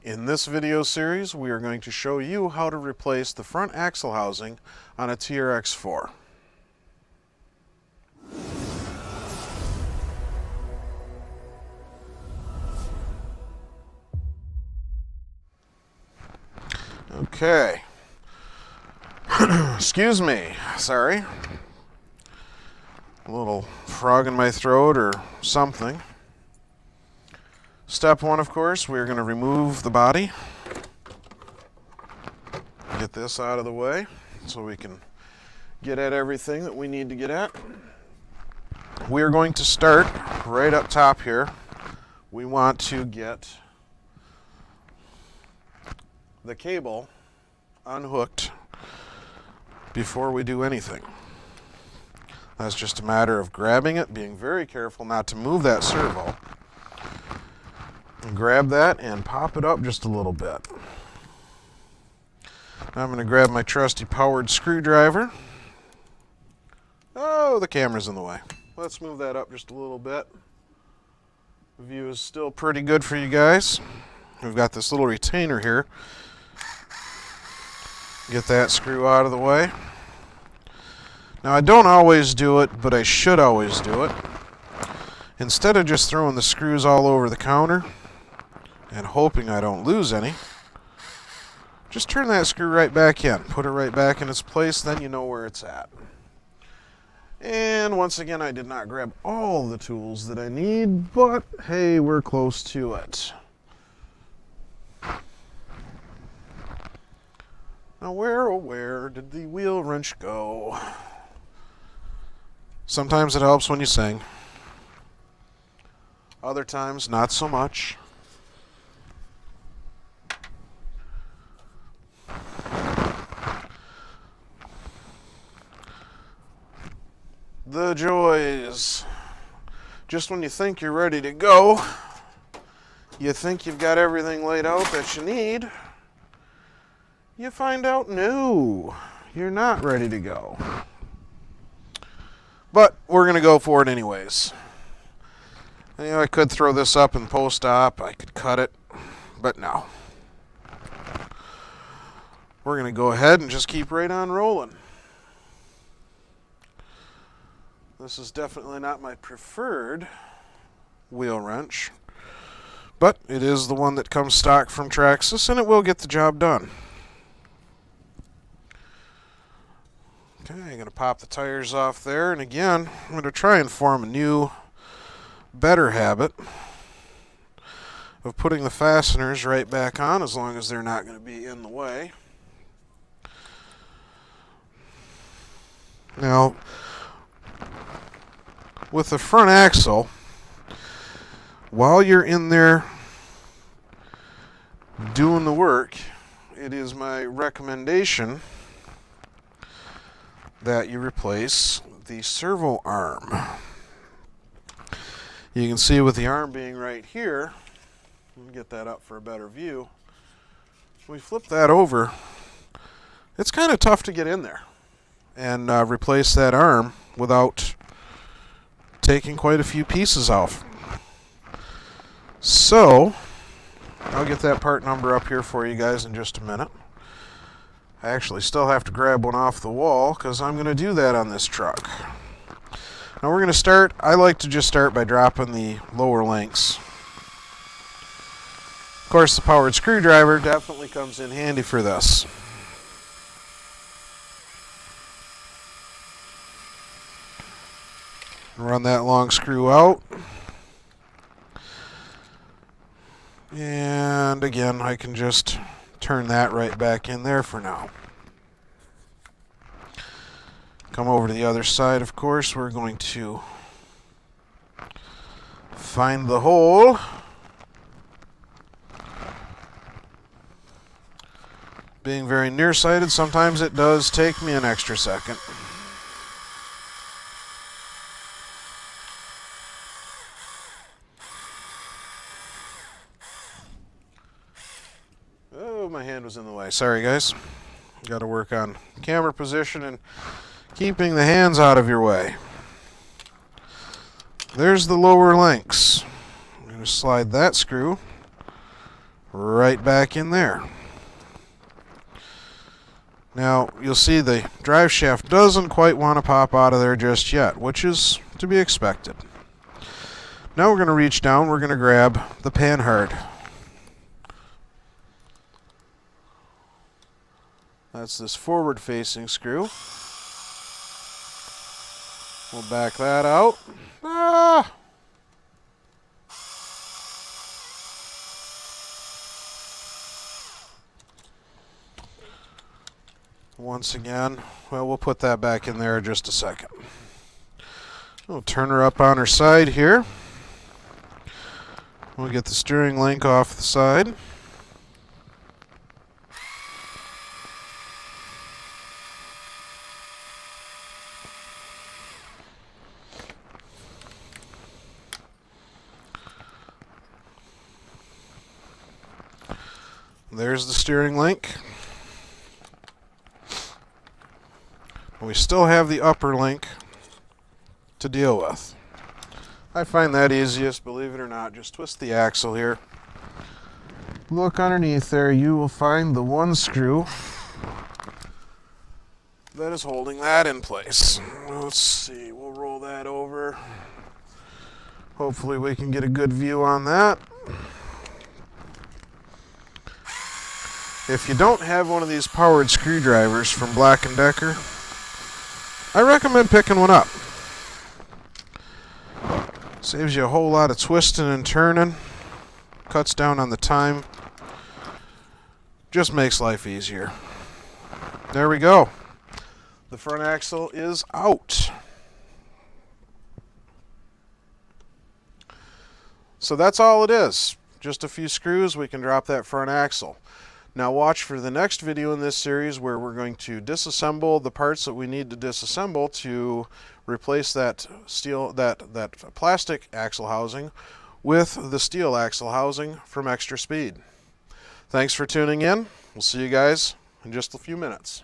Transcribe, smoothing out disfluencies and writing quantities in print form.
In this video series, we are going to show you how to replace the front axle housing on a TRX4. Okay. Excuse me. Sorry. A little frog in my throat or something. Step one, of course, we're going to remove the body. Get this out of the way so we can get at everything that we need to get at. We are going to start right up top here. We want to get the cable unhooked before we do anything. That's just a matter of grabbing it, being very careful not to move that servo. Grab that and pop it up just a little bit. Now I'm going to grab my trusty powered screwdriver. Oh, the camera's in the way. Let's move that up just a little bit. The view is still pretty good for you guys. We've got this little retainer here. Get that screw out of the way. Now I don't always do it, but I should always do it. Instead of just throwing the screws all over the counter and hoping I don't lose any, just turn that screw right back in. Put it right back in its place, then you know where it's at. And once again, I did not grab all the tools that I need, but hey, we're close to it. Now where did the wheel wrench go? Sometimes it helps when you sing. Other times, not so much. The joys. Just when you think you're ready to go, you think you've got everything laid out that you need, you find out, no, you're not ready to go. But we're going to go for it anyways. You know, I could throw this up in post-op, I could cut it, but no. We're going to go ahead and just keep right on rolling. This is definitely not my preferred wheel wrench, but it is the one that comes stock from Traxxas, and it will get the job done. Okay, I'm going to pop the tires off there, and again, I'm going to try and form a new, better habit of putting the fasteners right back on, as long as they're not going to be in the way. Now, with the front axle, while you're in there doing the work, it is my recommendation that you replace the servo arm. You can see with the arm being right here, let me get that up for a better view. We flip that over, it's kind of tough to get in there and replace that arm without taking quite a few pieces off. So I'll get that part number up here for you guys in just a minute. I actually still have to grab one off the wall because I'm going to do that on this truck. Now we're going to start, I like to just start by dropping the lower links. Of course, the powered screwdriver definitely comes in handy for this. Run that long screw out. And again, I can just turn that right back in there for now. Come over to the other side, of course. We're going to find the hole. Being very nearsighted, sometimes it does take me an extra second. Oh, my hand was in the way. Sorry, guys. Got to work on camera position and keeping the hands out of your way. There's the lower links. I'm going to slide that screw right back in there. Now, you'll see the drive shaft doesn't quite want to pop out of there just yet, which is to be expected. Now we're going to reach down, we're going to grab the panhard. That's this forward-facing screw. We'll back that out. Ah! Once again, well, we'll put that back in there in just a second. We'll turn her up on her side here. We'll get the steering link off the side. There's the steering link. We still have the upper link to deal with. I find that easiest, believe it or not. Just twist the axle here. Look underneath there, you will find the one screw that is holding that in place. Let's see, we'll roll that over. Hopefully we can get a good view on that. If you don't have one of these powered screwdrivers from Black & Decker, I recommend picking one up. Saves you a whole lot of twisting and turning, cuts down on the time, just makes life easier. There we go. The front axle is out. So that's all it is. Just a few screws, we can drop that front axle. Now watch for the next video in this series where we're going to disassemble the parts that we need to disassemble to replace that steel, that plastic axle housing with the steel axle housing from Extra Speed. Thanks for tuning in. We'll see you guys in just a few minutes.